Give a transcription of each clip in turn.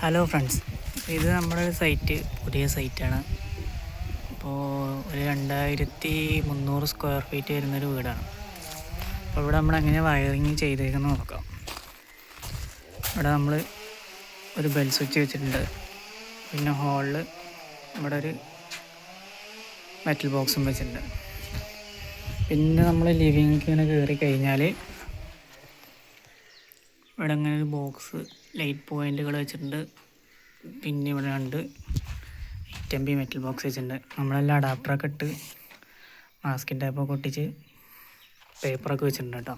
Hello friends, ഇത് നമ്മുടെ site പുതിയ സൈറ്റാണ്. അപ്പോൾ ഒരു 2300 സ്ക്വയർ ഫീറ്റ് വരുന്നൊരു വീടാണ്. അപ്പോൾ ഇവിടെ നമ്മൾ എങ്ങനെ വയറിങ് ചെയ്തേക്കെന്ന് നോക്കാം. ഇവിടെ നമ്മൾ ഒരു ബെൽ സ്വിച്ച് വെച്ചിട്ടുണ്ട്. പിന്നെ ഹോളിൽ ഇവിടെ ഒരു മെറ്റൽ ബോക്സും വെച്ചിട്ടുണ്ട്. പിന്നെ നമ്മൾ ലിവിങ്ങിലേക്ക് ഇങ്ങനെ കയറി കഴിഞ്ഞാൽ ഇവിടെ ഇങ്ങനെ ഒരു ബോക്സ് ലൈറ്റ് പോയിൻറ്റുകൾ വെച്ചിട്ടുണ്ട്. പിന്നെ ഇവിടെ 2 8MB മെറ്റൽ ബോക്സ് വെച്ചിട്ടുണ്ട്. നമ്മളെല്ലാം അഡാപ്റ്ററൊക്കെ ഇട്ട് മാസ്കിൻ ടൈപ്പൊക്കെ ഒട്ടിച്ച് പേപ്പറൊക്കെ വെച്ചിട്ടുണ്ട് കേട്ടോ.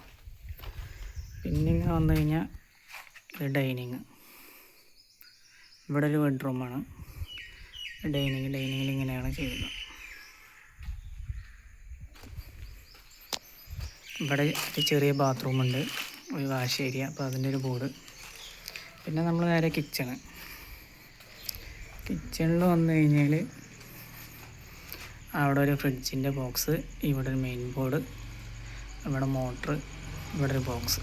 പിന്നെ ഇങ്ങനെ വന്നു കഴിഞ്ഞാൽ ഇത് ഡൈനിങ്. ഇവിടെ ഒരു ബെഡ്റൂമാണ്. ഡൈനിങ്ങിൽ ഇങ്ങനെയാണ് ചെയ്യുന്നത്. ഇവിടെ ഒരു ചെറിയ ബാത്റൂമുണ്ട്, ഒരു വാഷ് ഏരിയ, അപ്പോൾ അതിൻ്റെ ഒരു ബോർഡ്. പിന്നെ നമ്മൾ നേരെ കിച്ചണിൽ വന്നു കഴിഞ്ഞാൽ അവിടെ ഒരു ഫ്രിഡ്ജിൻ്റെ ബോക്സ്, ഇവിടെ ഒരു മെയിൻ ബോർഡ്, ഇവിടെ മോട്ടർ, ഇവിടെ ഒരു ബോക്സ്.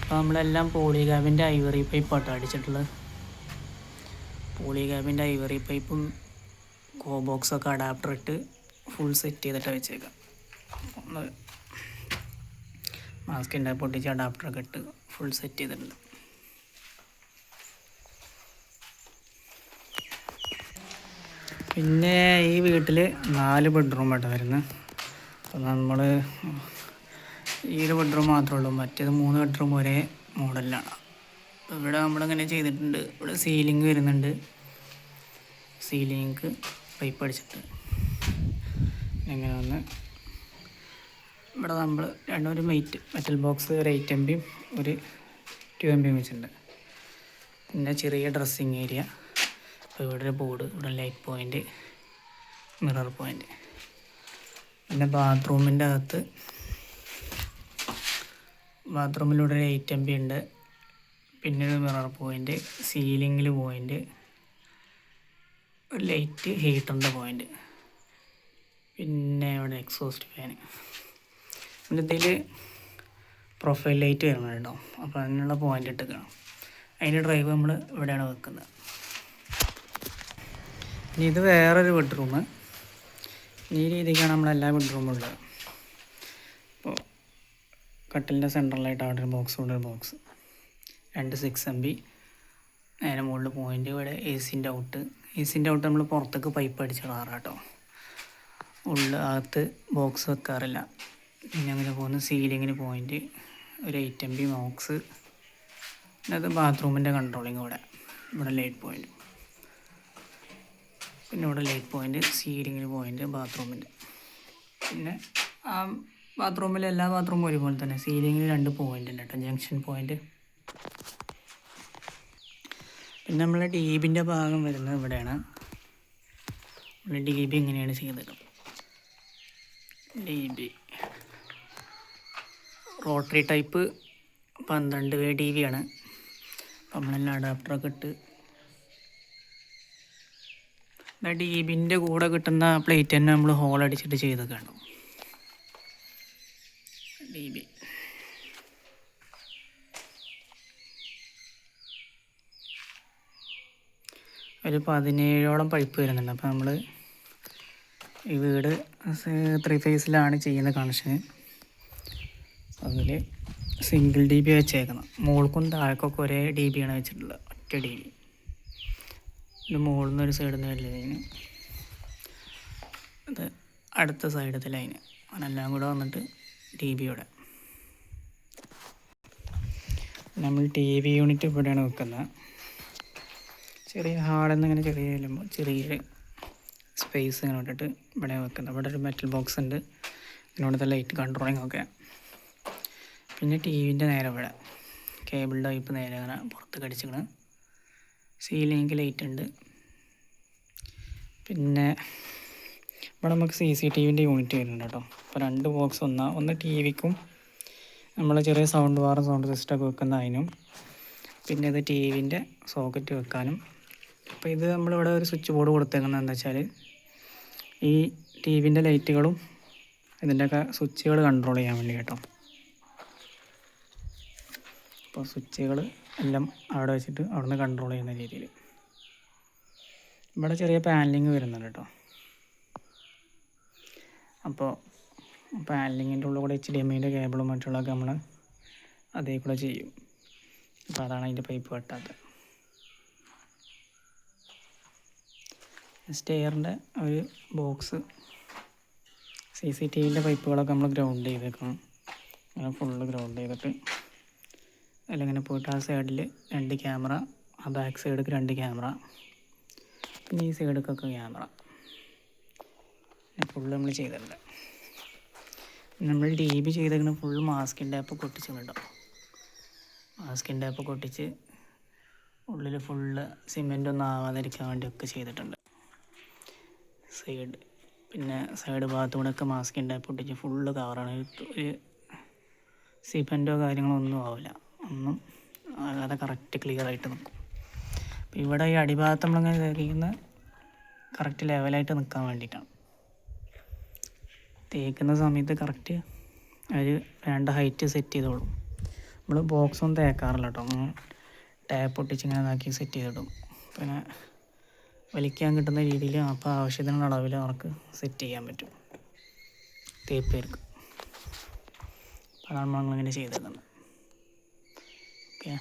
അപ്പോൾ നമ്മളെല്ലാം പോളികാബിൻ്റെ ഐവറി പൈപ്പാട്ടോ അടിച്ചിട്ടുള്ളത്. പോളികാബിൻ്റെ ഐവറി പൈപ്പും കോ ബോക്സൊക്കെ അഡാപ്റ്റർ ഇട്ട് ഫുൾ സെറ്റ് ചെയ്തിട്ട് വെച്ചേക്കാം. ഒന്ന് മാസ്കിൻ്റെ പൊട്ടിച്ച് അഡാപ്റ്ററൊക്കെ ഇട്ട് ഫുൾ സെറ്റ് ചെയ്തിട്ടുണ്ട്. പിന്നെ ഈ വീട്ടിൽ 4 ബെഡ്റൂമായിട്ടോ വരുന്നത്. അപ്പോൾ നമ്മൾ ഈ ഒരു ബെഡ്റൂം മാത്രമേ ഉള്ളൂ, മറ്റേത് 3 ബെഡ്റൂം ഒരേ മോഡലിലാണ്. ഇവിടെ നമ്മളിങ്ങനെ ചെയ്തിട്ടുണ്ട്. ഇവിടെ സീലിംഗ് വരുന്നുണ്ട്. സീലിംഗ് പൈപ്പ് അടിച്ചിട്ട് ഇങ്ങനെ വന്ന് ഇവിടെ നമ്മൾ ഒരു മെറ്റൽ ബോക്സ്, ഒരു 8MB ഒരു 2MB വെച്ചിട്ടുണ്ട്. പിന്നെ ചെറിയ ഡ്രസ്സിങ് ഏരിയ. അപ്പോൾ ഇവിടെ ഒരു ബോർഡ്, ഇവിടെ ലൈറ്റ് പോയിൻ്റ്, മിറർ പോയിൻ്റ്. പിന്നെ ബാത്റൂമിൻ്റെ അകത്ത് ബാത്റൂമിലൂടെ ഒരു 8MB ഉണ്ട്. പിന്നെ ഒരു മിറർ പോയിൻ്റ്, സീലിങ്ങിൽ പോയിൻ്റ്, ഒരു ലൈറ്റ് ഹീറ്ററിൻ്റെ പോയിൻ്റ്, പിന്നെ ഇവിടെ എക്സോസ്റ്റ് ഫാന്. പിന്നെ ഇതിൽ പ്രൊഫൈൽ ലൈറ്റ് വരുന്നത് കേട്ടോ. അപ്പോൾ അതിനുള്ള പോയിൻ്റ് ഇട്ടിക്കണം. അതിൻ്റെ ഡ്രൈവ് നമ്മൾ ഇവിടെയാണ് വെക്കുന്നത്. ഇനി ഇത് വേറൊരു ബെഡ്റൂം. ഈ രീതിക്കാണ് നമ്മളെല്ലാ ബെഡ്റൂമും ഉള്ളത്. അപ്പോൾ കട്ടിലിൻ്റെ സെൻറ്ററിലായിട്ട് അവിടെ ഒരു ബോക്സ്, ഇവിടെ ഒരു ബോക്സ്, 2 6MB. നേരെ മുകളിൽ പോയിൻ്റ്. ഇവിടെ AC ൻ്റെ ഔട്ട് നമ്മൾ പുറത്തേക്ക് പൈപ്പ് അടിച്ചിടാറ് കേട്ടോ. അകത്ത് ബോക്സ് വെക്കാറില്ല. പിന്നെ അങ്ങനെ പോകുന്ന സീലിങ്ങിന് പോയിൻ്റ്, ഒരു 8MB ബോക്സ്. പിന്നെ അത് ബാത്റൂമിൻ്റെ കൺട്രോളിങ്. ഇവിടെ ലൈറ്റ് പോയിൻ്റ്, പിന്നെ ഇവിടെ ലൈറ്റ് പോയിൻ്റ്, സീലിങ്ങിന് പോയിൻ്റ്, ബാത്റൂമിൻ്റെ. പിന്നെ ആ ബാത്റൂമിൽ എല്ലാ ബാത്റൂമും ഒരുപോലെ തന്നെ സീലിങ്ങിന് 2 പോയിൻ്റ് ഉണ്ട് കേട്ടോ, ജംഗ്ഷൻ പോയിൻ്റ്. പിന്നെ നമ്മളെ DBൻ്റെ ഭാഗം വരുന്നത് ഇവിടെയാണ്. നമ്മൾ DB ഇങ്ങനെയാണ് ചെയ്തത്. DB റോട്ടറി ടൈപ്പ് 12 DB ആണ്. നമ്മളെല്ലാം അഡാപ്റ്ററൊക്കെ ഇട്ട് DBൻ്റെ കൂടെ കിട്ടുന്ന പ്ലേറ്റ് തന്നെ നമ്മൾ ഹോൾ അടിച്ചിട്ട് ചെയ്തൊക്കെ ഉണ്ടോ. DB ഒരു 17ഓളം പൈപ്പ് വരുന്നുണ്ട്. അപ്പോൾ നമ്മൾ ഈ വീട് 3 ഫേസിലാണ് ചെയ്യുന്ന കണക്ഷൻ. അതിൽ സിംഗിൾ DB വെച്ചേക്കണം. മുകൾക്കും താഴേക്കൊക്കെ ഒരേ DB ആണ് വെച്ചിട്ടുള്ളത്, ഒറ്റ DB. പിന്നെ മുകളിൽ നിന്ന് ഒരു സൈഡിൽ നിന്ന് ലൈന്, അത് അടുത്ത സൈഡത്തെ ലൈന്, അങ്ങനെല്ലാം കൂടെ വന്നിട്ട് DB ഇവിടെ. നമ്മൾ TV യൂണിറ്റ് ഇവിടെയാണ് വെക്കുന്നത്. ചെറിയ ഹാളിൽ നിന്ന് ഇങ്ങനെ ചെറിയൊരു സ്പേസ് ഇങ്ങനെ ഇട്ടിട്ട് ഇവിടെ വെക്കുന്നത്. ഇവിടെ ഒരു മെറ്റൽ ബോക്സ് ഉണ്ട്, ഇതിനോടത്തെ ലൈറ്റ് കൺട്രോളിങ് ഒക്കെ. പിന്നെ TVൻ്റെ നേരെ ഇവിടെ കേബിൾ ടൈപ്പ് നേരെ അങ്ങനെ പുറത്ത് കടിച്ചിങ്ങനെ. സീലിംഗ് ലൈറ്റ് ഉണ്ട്. പിന്നെ ഇവിടെ നമുക്ക് CCTVൻ്റെ യൂണിറ്റ് വരുന്നുണ്ട് കേട്ടോ. അപ്പോൾ 2 ബോക്സ്, ഒന്ന് TVക്കും നമ്മൾ ചെറിയ സൗണ്ട് ബാറും സൗണ്ട് സിസ്റ്റമൊക്കെ വെക്കുന്ന അതിനും, പിന്നെ ഇത് TVൻ്റെ സോക്കറ്റ് വെക്കാനും. അപ്പോൾ ഇത് നമ്മളിവിടെ ഒരു സ്വിച്ച് ബോർഡ് കൊടുത്തേക്കുന്നത് എന്താ വെച്ചാൽ ഈ TVൻ്റെ ലൈറ്റുകളും ഇതിൻ്റെയൊക്കെ സ്വിച്ചുകൾ കൺട്രോൾ ചെയ്യാൻ വേണ്ടി കേട്ടോ. അപ്പോൾ സ്വിച്ചുകൾ എല്ലാം അവിടെ വെച്ചിട്ട് അവിടെ നിന്ന് കൺട്രോൾ ചെയ്യുന്ന രീതിയിൽ. ഇവിടെ ചെറിയ പാനലിങ് വരുന്നുണ്ട് കേട്ടോ. അപ്പോൾ പാനലിങ്ങിൻ്റെ ഉള്ളിൽ കൂടെ HDMIൻ്റെ കേബിളും മറ്റുള്ളതൊക്കെ നമ്മൾ അതേ കൂടെ ചെയ്യും. അപ്പോൾ അതാണ് അതിൻ്റെ പൈപ്പ് വെട്ടാത്തത്. സ്റ്റെയറിൻ്റെ ഒരു ബോക്സ് CCTVൻ്റെ പൈപ്പുകളൊക്കെ നമ്മൾ ഗ്രൗണ്ട് ചെയ്തേക്കണം. അങ്ങനെ ഫുള്ള് ഗ്രൗണ്ട് ചെയ്തിട്ട് അതിലിങ്ങനെ പോയിട്ട് ആ സൈഡിൽ 2 ക്യാമറ, ആ ബാക്ക് സൈഡിലേക്ക് 2 ക്യാമറ, പിന്നെ ഈ സൈഡിലേക്കൊക്കെ ക്യാമറ ഫുള്ള് നമ്മൾ ചെയ്തിട്ടുണ്ട്. നമ്മൾ DB ചെയ്തേക്കുന്ന ഫുള്ള് മാസ്കിൻ ടാപ്പ് കൊട്ടിച്ചിട്ടുണ്ടാവും. മാസ്കിൻ ടാപ്പ് കൊട്ടിച്ച് ഉള്ളിൽ ഫുള്ള് സിമെൻ്റൊന്നും ആവാതിരിക്കാൻ വേണ്ടിയൊക്കെ ചെയ്തിട്ടുണ്ട്. പിന്നെ സൈഡ് ഭാഗത്തുകൂടെയൊക്കെ മാസ്കിൻ ടാപ്പ് ഒട്ടിച്ച് ഫുള്ള് കവറാണ്. ഒരു സിമെൻറ്റോ കാര്യങ്ങളോ ഒന്നും ആവില്ല, ഒന്നും ആകാതെ കറക്റ്റ് ക്ലിയർ ആയിട്ട് നിൽക്കും. അപ്പോൾ ഇവിടെ ഈ അടിഭാഗത്ത് നമ്മളിങ്ങനെ തേക്കുന്ന കറക്റ്റ് ലെവലായിട്ട് നിൽക്കാൻ വേണ്ടിയിട്ടാണ്. തേക്കുന്ന സമയത്ത് കറക്റ്റ് ഒരു വേണ്ട ഹൈറ്റ് സെറ്റ് ചെയ്തോളും. നമ്മൾ ബോക്സൊന്നും തേക്കാറില്ല കേട്ടോ. ടാപ്പ് ഒട്ടിച്ച് ഇങ്ങനെ ഇതാക്കി സെറ്റ് ചെയ്തിടും. പിന്നെ വലിക്കാൻ കിട്ടുന്ന രീതിയിൽ അപ്പോൾ ആവശ്യത്തിനുള്ള അളവിൽ അവർക്ക് സെറ്റ് ചെയ്യാൻ പറ്റും തേപ്പ് പേർക്ക്. അതാണ് നമ്മളിങ്ങനെ ചെയ്തിരുന്നത്. ഓക്കെ,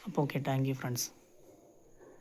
അപ്പോൾ ഓക്കെ, താങ്ക് യു ഫ്രണ്ട്സ്.